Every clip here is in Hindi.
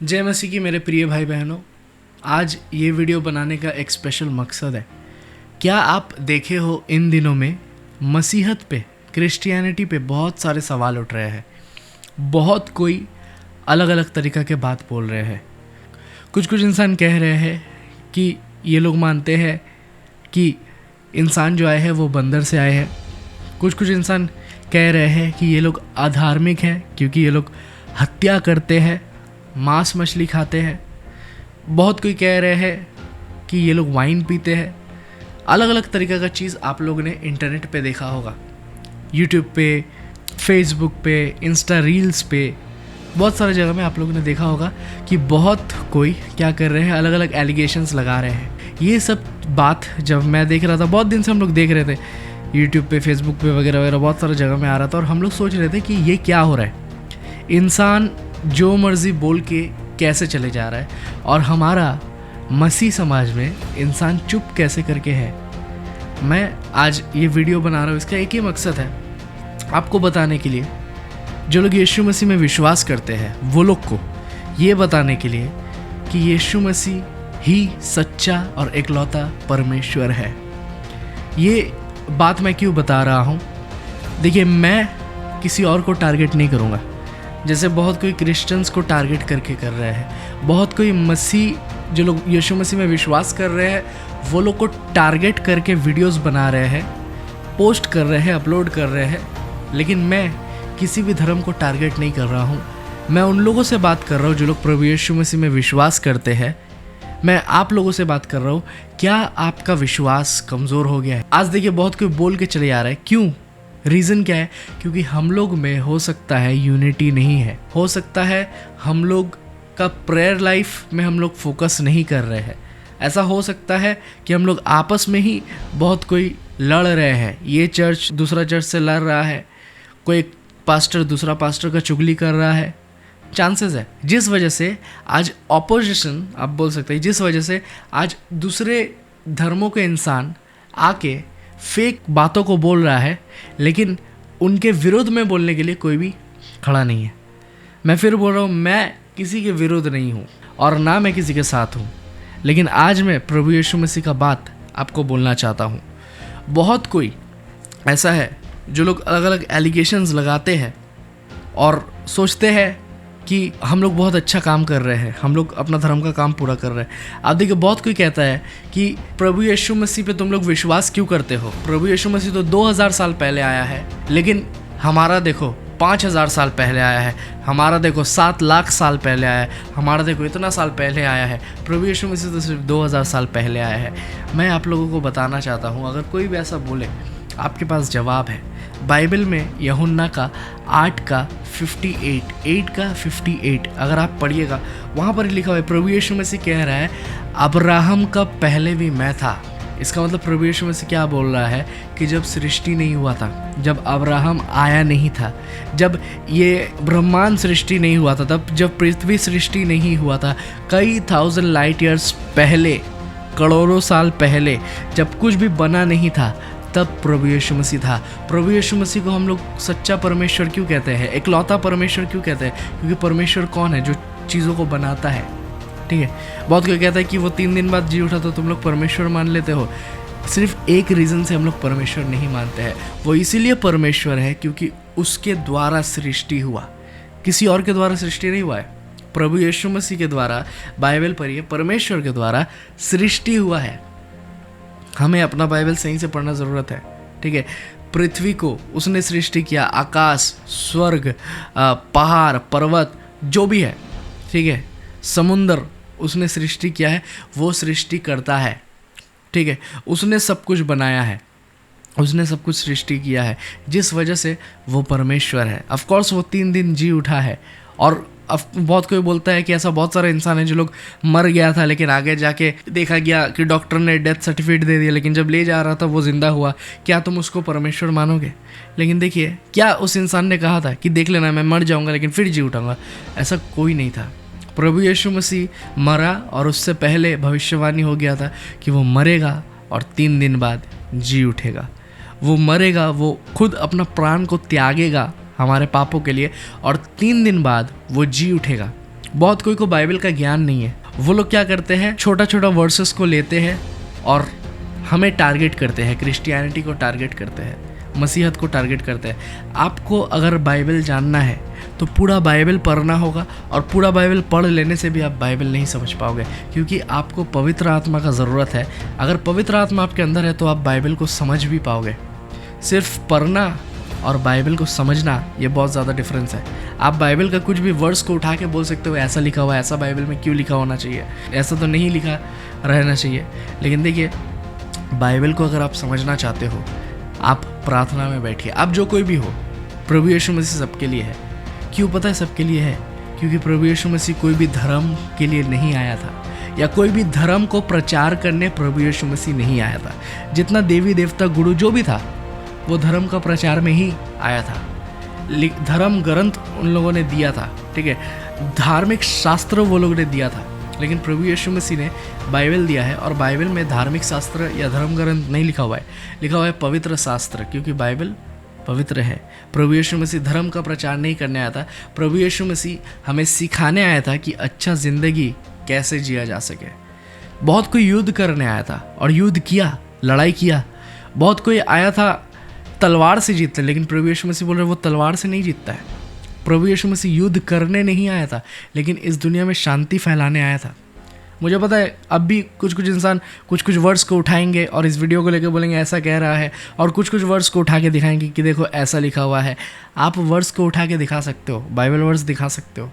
जय मसीह की मेरे प्रिय भाई बहनों, आज ये वीडियो बनाने का एक स्पेशल मकसद है। क्या आप देखे हो इन दिनों में मसीहत पे, क्रिश्चियनिटी पे बहुत सारे सवाल उठ रहे हैं। बहुत कोई अलग अलग तरीक़ा के बात बोल रहे हैं। कुछ इंसान कह रहे हैं कि ये लोग मानते हैं कि इंसान जो आए हैं वो बंदर से आए हैं। कुछ इंसान कह रहे हैं कि ये लोग अधार्मिक हैं क्योंकि ये लोग हत्या करते हैं, मांस मछली खाते हैं। बहुत कोई कह रहे हैं कि ये लोग वाइन पीते हैं। अलग अलग तरीक़े का चीज़ आप लोगों ने इंटरनेट पे देखा होगा, यूट्यूब पे, फेसबुक पे, इंस्टा रील्स पे, बहुत सारे जगह में आप लोगों ने देखा होगा कि बहुत कोई क्या कर रहे हैं, अलग अलग एलिगेशंस लगा रहे हैं। ये सब बात जब मैं देख रहा था, बहुत दिन से हम लोग देख रहे थे यूट्यूब पे, फेसबुक पे वगैरह वगैरह, बहुत सारे जगह में आ रहा था और हम लोग सोच रहे थे कि ये क्या हो रहा है। इंसान जो मर्ज़ी बोल के कैसे चले जा रहा है और हमारा मसीह समाज में इंसान चुप कैसे करके है। मैं आज ये वीडियो बना रहा हूँ, इसका एक ही मकसद है, आपको बताने के लिए, जो लोग यीशु मसीह में विश्वास करते हैं वो लोग को ये बताने के लिए कि यीशु मसीह ही सच्चा और एकलौता परमेश्वर है। ये बात मैं क्यों बता रहा हूँ? देखिए, मैं किसी और को टारगेट नहीं करूँगा, जैसे बहुत कोई क्रिश्चियंस को टारगेट करके कर रहे हैं। बहुत कोई मसीह, जो लोग यीशु मसीह में विश्वास कर रहे हैं वो लोग को टारगेट करके वीडियोस बना रहे हैं, पोस्ट कर रहे हैं, अपलोड कर रहे हैं। लेकिन मैं किसी भी धर्म को टारगेट नहीं कर रहा हूँ। मैं उन लोगों से बात कर रहा हूँ जो लोग प्रभु यीशु मसीह में विश्वास करते हैं। मैं आप लोगों से बात कर रहा हूँ, क्या आपका विश्वास कमज़ोर हो गया है? आज देखिए, बहुत कोई बोल के चले आ रहा है। क्यों? रीज़न क्या है? क्योंकि हम लोग में हो सकता है यूनिटी नहीं है, हो सकता है हम लोग का प्रेयर लाइफ में हम लोग फोकस नहीं कर रहे हैं। ऐसा हो सकता है कि हम लोग आपस में ही बहुत कोई लड़ रहे हैं। ये चर्च दूसरा चर्च से लड़ रहा है, कोई पास्टर दूसरा पास्टर का चुगली कर रहा है। चांसेस है जिस वजह से आज ऑपोजिशन, आप बोल सकते हैं, जिस वजह से आज दूसरे धर्मों के इंसान आके फेक बातों को बोल रहा है, लेकिन उनके विरोध में बोलने के लिए कोई भी खड़ा नहीं है। मैं फिर बोल रहा हूँ, मैं किसी के विरोध नहीं हूँ और ना मैं किसी के साथ हूँ, लेकिन आज मैं प्रभु यीशु मसीह का बात आपको बोलना चाहता हूँ। बहुत कोई ऐसा है जो लोग अलग अलग एलिगेशंस लगाते हैं और सोचते हैं कि हम लोग बहुत अच्छा काम कर रहे हैं, हम लोग अपना धर्म का काम पूरा कर रहे हैं। आप देखिए, बहुत कोई कहता है कि प्रभु यीशु मसीह पे तुम लोग विश्वास क्यों करते हो? प्रभु यीशु मसीह तो 2000 साल पहले आया है, लेकिन हमारा देखो 5000 साल पहले आया है, हमारा देखो 7 लाख साल पहले आया है, हमारा देखो इतना साल पहले आया है। प्रभु यीशु मसीह तो सिर्फ 2000 साल पहले आया है। मैं आप लोगों को बताना चाहता हूँ, अगर कोई भी ऐसा बोले, आपके पास जवाब है। बाइबल में यूहन्ना का 8 का 58 अगर आप पढ़िएगा, वहाँ पर लिखा हुआ है, प्रभु यीशु मसीह कह रहा है, अब्राहम का पहले भी मैं था। इसका मतलब प्रभु यीशु मसीह क्या बोल रहा है कि जब सृष्टि नहीं हुआ था, जब अब्राहम आया नहीं था, जब ये ब्रह्मांड सृष्टि नहीं हुआ था, तब जब पृथ्वी सृष्टि नहीं हुआ था, कई 1000 लाइट ईयर्स पहले, करोड़ों साल पहले, जब कुछ भी बना नहीं था, तब प्रभु यीशु मसीह था। प्रभु यीशु मसीह को हम लोग सच्चा परमेश्वर क्यों कहते हैं, एकलौता परमेश्वर क्यों कहते हैं? क्योंकि परमेश्वर कौन है? जो चीज़ों को बनाता है। ठीक है, बहुत कोई कहता है कि वो 3 दिन बाद जी उठा तो तुम लोग परमेश्वर मान लेते हो। सिर्फ एक रीज़न से हम लोग परमेश्वर नहीं मानते हैं। वो इसीलिए परमेश्वर है क्योंकि उसके द्वारा सृष्टि हुआ, किसी और के द्वारा सृष्टि नहीं हुआ है। प्रभु यीशु मसीह के द्वारा, बाइबल पढ़िए, परमेश्वर के द्वारा सृष्टि हुआ है। हमें अपना बाइबल सही से पढ़ना ज़रूरत है। ठीक है, पृथ्वी को उसने सृष्टि किया, आकाश, स्वर्ग, पहाड़, पर्वत, जो भी है, ठीक है, समुंदर, उसने सृष्टि किया है। वो सृष्टि करता है। ठीक है, उसने सब कुछ बनाया है, उसने सब कुछ सृष्टि किया है, जिस वजह से वो परमेश्वर है। ऑफ कोर्स वो 3 दिन जी उठा है। और अब बहुत कोई बोलता है कि ऐसा बहुत सारे इंसान है जो लोग मर गया था, लेकिन आगे जाके देखा गया कि डॉक्टर ने डेथ सर्टिफिकेट दे दिया, लेकिन जब ले जा रहा था वो जिंदा हुआ। क्या तुम उसको परमेश्वर मानोगे? लेकिन देखिए, क्या उस इंसान ने कहा था कि देख लेना, मैं मर जाऊंगा लेकिन फिर जी उठाऊंगा? ऐसा कोई नहीं था। प्रभु यीशु मसीह मरा और उससे पहले भविष्यवाणी हो गया था कि वो मरेगा और 3 दिन बाद जी उठेगा। वो मरेगा, वो खुद अपना प्राण को त्यागेगा हमारे पापों के लिए, और 3 दिन बाद वो जी उठेगा। बहुत कोई को बाइबल का ज्ञान नहीं है। वो लोग क्या करते हैं, छोटा छोटा वर्सेस को लेते हैं और हमें टारगेट करते हैं, क्रिश्चियनिटी को टारगेट करते हैं, मसीहत को टारगेट करते हैं। आपको अगर बाइबल जानना है तो पूरा बाइबल पढ़ना होगा, और पूरा बाइबल पढ़ लेने से भी आप बाइबल नहीं समझ पाओगे, क्योंकि आपको पवित्र आत्मा का ज़रूरत है। अगर पवित्र आत्मा आपके अंदर है तो आप बाइबल को समझ भी पाओगे। सिर्फ पढ़ना और बाइबल को समझना, ये बहुत ज़्यादा डिफरेंस है। आप बाइबल का कुछ भी वर्ड्स को उठा के बोल सकते हो ऐसा लिखा हुआ है, ऐसा बाइबल में क्यों लिखा होना चाहिए, ऐसा तो नहीं लिखा रहना चाहिए। लेकिन देखिए, बाइबल को अगर आप समझना चाहते हो, आप प्रार्थना में बैठिए। आप जो कोई भी हो, प्रभु यीशु मसीह सबके लिए है। क्यों पता है सबके लिए है? क्योंकि प्रभु यीशु मसीह कोई भी धर्म के लिए नहीं आया था, या कोई भी धर्म को प्रचार करने प्रभु यीशु मसीह नहीं आया था। जितना देवी देवता गुरु जो भी था, वो धर्म का प्रचार में ही आया था। धर्म ग्रंथ उन लोगों ने दिया था, ठीक है, धार्मिक शास्त्र वो लोगों ने दिया था। लेकिन प्रभु यीशु मसीह ने बाइबल दिया है, और बाइबल में धार्मिक शास्त्र या धर्म ग्रंथ नहीं लिखा हुआ है, लिखा हुआ है पवित्र शास्त्र, क्योंकि बाइबल पवित्र है। प्रभु यीशु मसीह धर्म का प्रचार नहीं करने आया था। प्रभु यीशु मसीह हमें सिखाने आया था कि अच्छा ज़िंदगी कैसे जिया जा सके। बहुत कोई युद्ध करने आया था और युद्ध किया, लड़ाई किया। बहुत कोई आया था तलवार से जीतते, लेकिन प्रभु यीशु मसीह बोल रहे वो तलवार से नहीं जीतता है। प्रभु यीशु मसीह युद्ध करने नहीं आया था, लेकिन इस दुनिया में शांति फैलाने आया था। मुझे पता है अब भी कुछ इंसान कुछ वर्ड्स को उठाएंगे और इस वीडियो को लेकर बोलेंगे ऐसा कह रहा है, और कुछ वर्ड्स को उठा के दिखाएंगे कि देखो ऐसा लिखा हुआ है। आप वर्ड्स को उठा के दिखा सकते हो, बाइबल वर्ड्स दिखा सकते हो,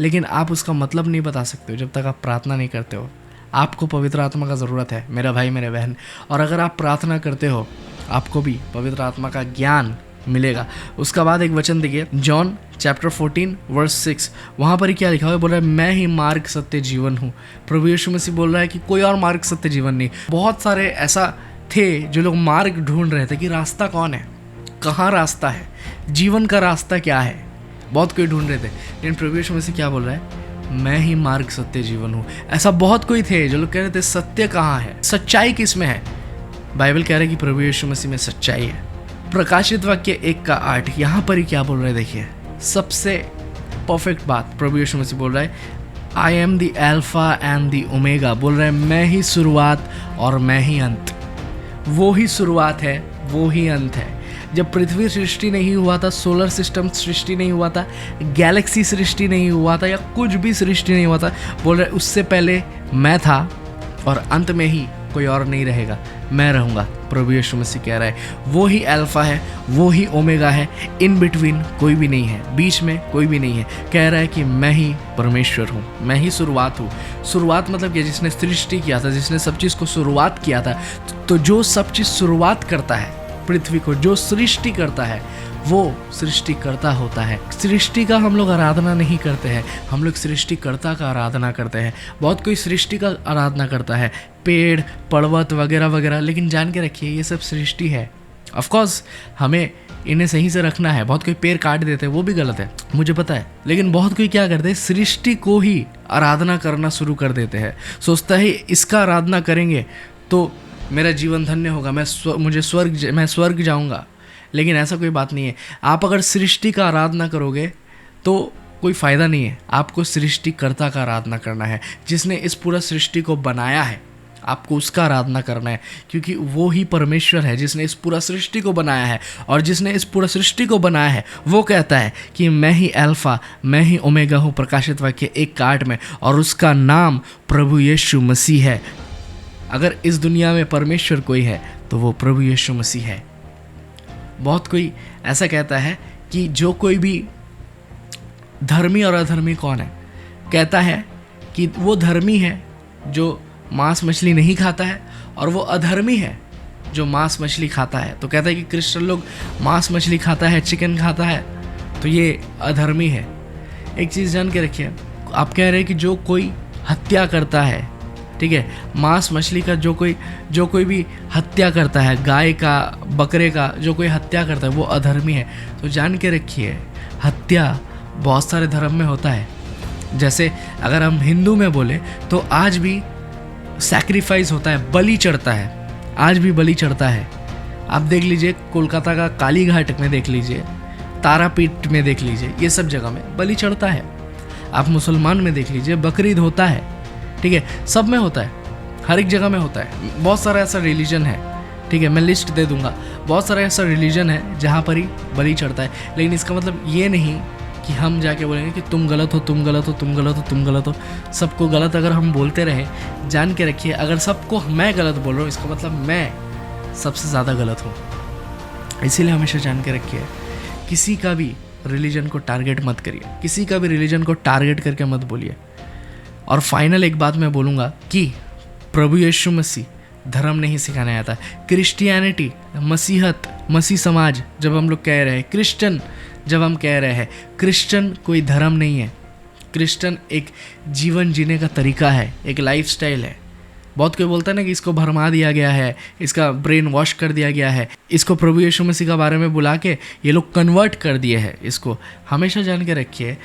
लेकिन आप उसका मतलब नहीं बता सकते हो जब तक आप प्रार्थना नहीं करते हो। आपको पवित्र आत्मा का ज़रूरत है, मेरा भाई मेरे बहन। और अगर आप प्रार्थना करते हो, आपको भी पवित्र आत्मा का ज्ञान मिलेगा। उसका बाद एक वचन देखिए, जॉन चैप्टर 14 वर्स 6, वहाँ पर ही क्या लिखा हुआ है? बोल रहा है मैं ही मार्ग सत्य जीवन हूँ। प्रभु यीशु मसीह बोल रहा है कि कोई और मार्ग सत्य जीवन नहीं। बहुत सारे ऐसा थे जो लोग मार्ग ढूंढ रहे थे कि रास्ता कौन है, कहाँ रास्ता है, जीवन का रास्ता क्या है, बहुत कोई ढूंढ रहे थे। लेकिन प्रभु यीशु मसीह क्या बोल रहा है? मैं ही मार्ग सत्य जीवन हूँ। ऐसा बहुत कोई थे जो लोग कह रहे थे सत्य कहाँ है, सच्चाई किस में है? बाइबल कह रहा है कि प्रभु यीशु मसीह में सच्चाई है। प्रकाशित वाक्य 1:8 यहाँ पर ही क्या बोल रहे हैं? देखिए, सबसे परफेक्ट बात प्रभु यीशु मसीह बोल रहा है, I am the alpha and the omega. बोल रहा है मैं ही शुरुआत और मैं ही अंत। वो ही शुरुआत है, वो ही अंत है। जब पृथ्वी सृष्टि नहीं हुआ था, सोलर सिस्टम सृष्टि नहीं हुआ था, गैलेक्सी सृष्टि नहीं हुआ था, या कुछ भी सृष्टि नहीं हुआ था, बोल रहे उससे पहले मैं था, और अंत में ही कोई और नहीं रहेगा, मैं रहूँगा। प्रभु यीशु मसीह कह रहा है वो ही अल्फा है, वो ही ओमेगा है, इन बिटवीन कोई भी नहीं है, बीच में कोई भी नहीं है। कह रहा है कि मैं ही परमेश्वर हूँ, मैं ही शुरुआत हूँ। शुरुआत मतलब कि जिसने सृष्टि किया था, जिसने सब चीज़ को शुरुआत किया था। तो जो सब चीज़ शुरुआत करता है, पृथ्वी को जो सृष्टि करता है, वो सृष्टिकर्ता होता है। सृष्टि का हम लोग आराधना नहीं करते हैं, हम लोग सृष्टिकर्ता का आराधना करते हैं। बहुत कोई सृष्टि का आराधना करता है, पेड़ पर्वत वगैरह वगैरह, लेकिन जान के रखिए ये सब सृष्टि है। ऑफ कोर्स हमें इन्हें सही से रखना है। बहुत कोई पेड़ काट देते हैं, वो भी गलत है, मुझे पता है। लेकिन बहुत कोई क्या करते हैं, सृष्टि को ही आराधना करना शुरू कर देते हैं। सोचता है इसका आराधना करेंगे तो मेरा जीवन धन्य होगा, मैं स्वर्ग जाऊँगा। लेकिन ऐसा कोई बात नहीं है। आप अगर सृष्टि का आराधना करोगे तो कोई फ़ायदा नहीं है। आपको सृष्टिकर्ता का आराधना करना है, जिसने इस पूरा सृष्टि को बनाया है। आपको उसका आराधना करना है, क्योंकि वो ही परमेश्वर है जिसने इस पूरा सृष्टि को बनाया है। और जिसने इस पूरा सृष्टि को बनाया है वो कहता है कि मैं ही अल्फा, मैं ही ओमेगा हूँ, प्रकाशित वाक्य 1:8 में, और उसका नाम प्रभु यीशु मसीह है। अगर इस दुनिया में परमेश्वर कोई है तो वो प्रभु यीशु मसीह है। बहुत कोई ऐसा कहता है कि जो कोई भी धर्मी और अधर्मी कौन है, कहता है कि वो धर्मी है जो मांस मछली नहीं खाता है, और वो अधर्मी है जो मांस मछली खाता है। तो कहता है कि क्रिश्चियन लोग मांस मछली खाता है, चिकन खाता है, तो ये अधर्मी है। एक चीज़ जान के रखिए, आप कह रहे हैं कि जो कोई हत्या करता है, ठीक है, मांस मछली का जो कोई भी हत्या करता है, गाय का, बकरे का जो कोई हत्या करता है, वो अधर्मी है। तो जान के रखिए, हत्या बहुत सारे धर्म में होता है। जैसे अगर हम हिंदू में बोले तो आज भी सैक्रिफाइस होता है, बलि चढ़ता है, आज भी बलि चढ़ता है। आप देख लीजिए, कोलकाता का काली घाट में देख लीजिए, तारापीठ में देख लीजिए, ये सब जगह में बलि चढ़ता है। आप मुसलमान में देख लीजिए, बकरीद होता है, ठीक है, सब में होता है, हर एक जगह में होता है। बहुत सारा ऐसा रिलीजन है, ठीक है, मैं लिस्ट दे दूंगा, बहुत सारा ऐसा रिलीजन है जहाँ पर ही बलि चढ़ता है। लेकिन इसका मतलब ये नहीं कि हम जाके बोलेंगे कि तुम गलत हो, तुम गलत हो, तुम गलत हो, तुम गलत हो। सबको गलत अगर हम बोलते रहे, जान के रखिए, अगर सबको मैं गलत बोल रहा हूँ, इसका मतलब मैं सबसे ज़्यादा गलत हूँ। इसीलिए हमेशा जान के रखिए, किसी का भी रिलीजन को टारगेट मत करिए, किसी का भी रिलीजन को टारगेट करके मत बोलिए। और फाइनल एक बात मैं बोलूँगा कि प्रभु यीशु मसीह धर्म नहीं सिखाने आता। क्रिश्चियनिटी, मसीहत, मसीह समाज जब हम लोग कह रहे हैं, क्रिश्चियन जब हम कह रहे हैं, क्रिश्चियन कोई धर्म नहीं है। क्रिश्चियन एक जीवन जीने का तरीका है, एक लाइफस्टाइल है। बहुत कोई बोलता है ना कि इसको भरमा दिया गया है, इसका ब्रेन वॉश कर दिया गया है, इसको प्रभु यीशु मसीह के बारे में बुला के ये लोग कन्वर्ट कर दिए हैं इसको। हमेशा जान के रखिए,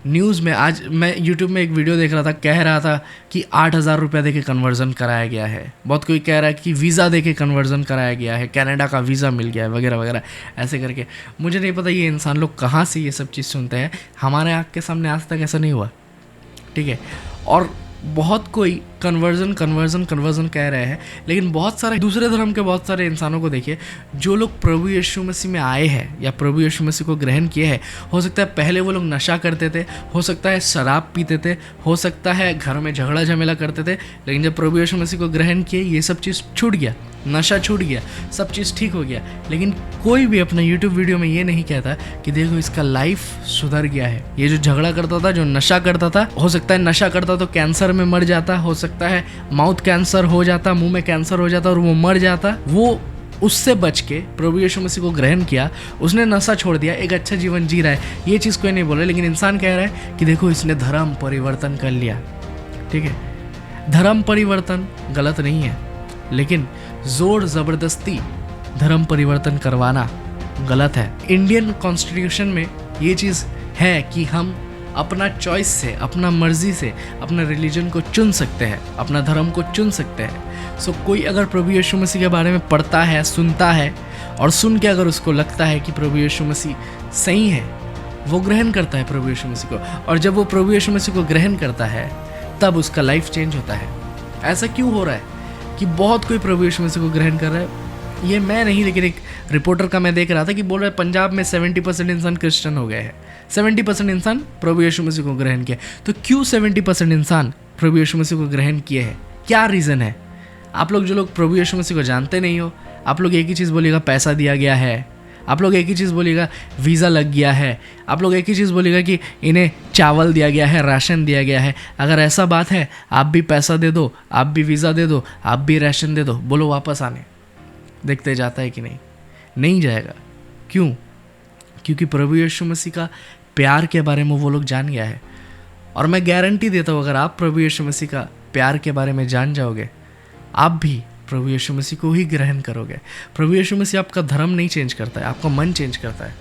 न्यूज़ में आज मैं यूट्यूब में एक वीडियो देख रहा था, कह रहा था कि 8,000 रुपये दे के कन्वर्जन कराया गया है। बहुत कोई कह रहा है कि वीज़ा दे के कन्वर्जन कराया गया है, कनाडा का वीज़ा मिल गया है, वगैरह वगैरह ऐसे करके। मुझे नहीं पता ये इंसान लोग कहाँ से ये सब चीज़ सुनते हैं। हमारे आँख के सामने आज तक ऐसा नहीं हुआ, ठीक है। और बहुत कोई कन्वर्जन कह रहे हैं, लेकिन बहुत सारे दूसरे धर्म के बहुत सारे इंसानों को देखिए, जो लोग प्रभु यीशु मसीह में आए हैं या प्रभु यीशु मसीह को ग्रहण किए हैं। हो सकता है पहले वो लोग नशा करते थे, हो सकता है शराब पीते थे, हो सकता है घर में झगड़ा झमेला करते थे, लेकिन जब प्रभु यीशु मसीह को ग्रहण किए, ये सब चीज़ छूट गया, नशा छूट गया, सब चीज़ ठीक हो गया। लेकिन कोई भी अपना यूट्यूब वीडियो में ये नहीं कहता कि देखो इसका लाइफ सुधर गया है। ये जो झगड़ा करता था, जो नशा करता था, हो सकता है नशा करता तो कैंसर में मर जाता, हो सकता है माउथ कैंसर हो जाता, मुंह में कैंसर हो जाता और वो मर जाता। वो उससे बच के प्रभु यीशु मसीह को ग्रहण किया, उसने नशा छोड़ दिया, एक अच्छा जीवन जी रहा है। ये चीज़ कोई नहीं बोल रहा, लेकिन इंसान कह रहा है कि देखो इसने धर्म परिवर्तन कर लिया, ठीक है। धर्म परिवर्तन गलत नहीं है, लेकिन जोर ज़बरदस्ती धर्म परिवर्तन करवाना गलत है। इंडियन कॉन्स्टिट्यूशन में ये चीज़ है कि हम अपना चॉइस से, अपना मर्जी से अपना रिलीजन को चुन सकते हैं, अपना धर्म को चुन सकते हैं। सो कोई अगर प्रभु यीशु मसीह के बारे में पढ़ता है, सुनता है, और सुन के अगर उसको लगता है कि प्रभु यीशु मसीह सही है, वो ग्रहण करता है प्रभु यीशु मसीह को। और जब वो प्रभु यीशु मसीह को ग्रहण करता है, तब उसका लाइफ चेंज होता है। ऐसा क्यों हो रहा है कि बहुत कोई प्रभु यीशु मसीह को ग्रहण कर रहा है? ये मैं नहीं, लेकिन एक रिपोर्टर का मैं देख रहा था कि बोल रहा है पंजाब में 70% इंसान क्रिश्चियन हो गए हैं, 70% इंसान प्रभु यीशु मसीह को ग्रहण किया। तो क्यों 70% इंसान प्रभु यीशु मसीह को ग्रहण किए हैं? क्या रीज़न है? आप लोग जो लोग प्रभु यीशु मसीह को जानते नहीं हो, आप लोग एक ही चीज़ बोलिएगा, पैसा दिया गया है। आप लोग एक ही चीज़ बोलिएगा, वीज़ा लग गया है। आप लोग एक ही चीज़ बोलिएगा कि इन्हें चावल दिया गया है, राशन दिया गया है। अगर ऐसा बात है, आप भी पैसा दे दो, आप भी वीज़ा दे दो, आप भी राशन दे दो, बोलो वापस आने। देखते जाता है कि नहीं? नहीं जाएगा। क्यों? क्योंकि प्रभु यीशु मसीह का प्यार के बारे में वो लोग जान गया है। और मैं गारंटी देता हूँ, अगर आप प्रभु यीशु मसीह का प्यार के बारे में जान जाओगे, आप भी प्रभु यीशु मसीह को ही ग्रहण करोगे। प्रभु यीशु मसीह आपका धर्म नहीं चेंज करता है, आपका मन चेंज करता है।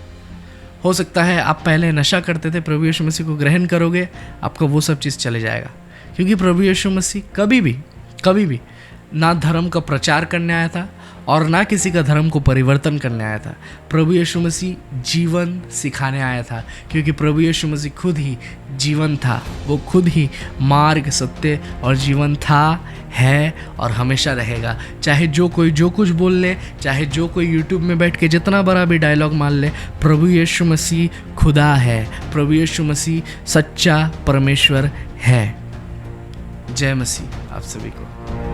हो सकता है आप पहले नशा करते थे, प्रभु यीशु मसीह को ग्रहण करोगे, आपका वो सब चीज़ चले जाएगा। क्योंकि प्रभु यीशु मसीह कभी भी ना धर्म का प्रचार करने आया था और ना किसी का धर्म को परिवर्तन करने आया था। प्रभु यीशु मसीह जीवन सिखाने आया था, क्योंकि प्रभु यीशु मसीह खुद ही जीवन था। वो खुद ही मार्ग, सत्य और जीवन था, है और हमेशा रहेगा। चाहे जो कोई जो कुछ बोल ले, चाहे जो कोई यूट्यूब में बैठ के जितना बड़ा भी डायलॉग मान ले, प्रभु यीशु मसीह खुदा है। प्रभु यीशु मसीह सच्चा परमेश्वर है। जय मसीह आप सभी को।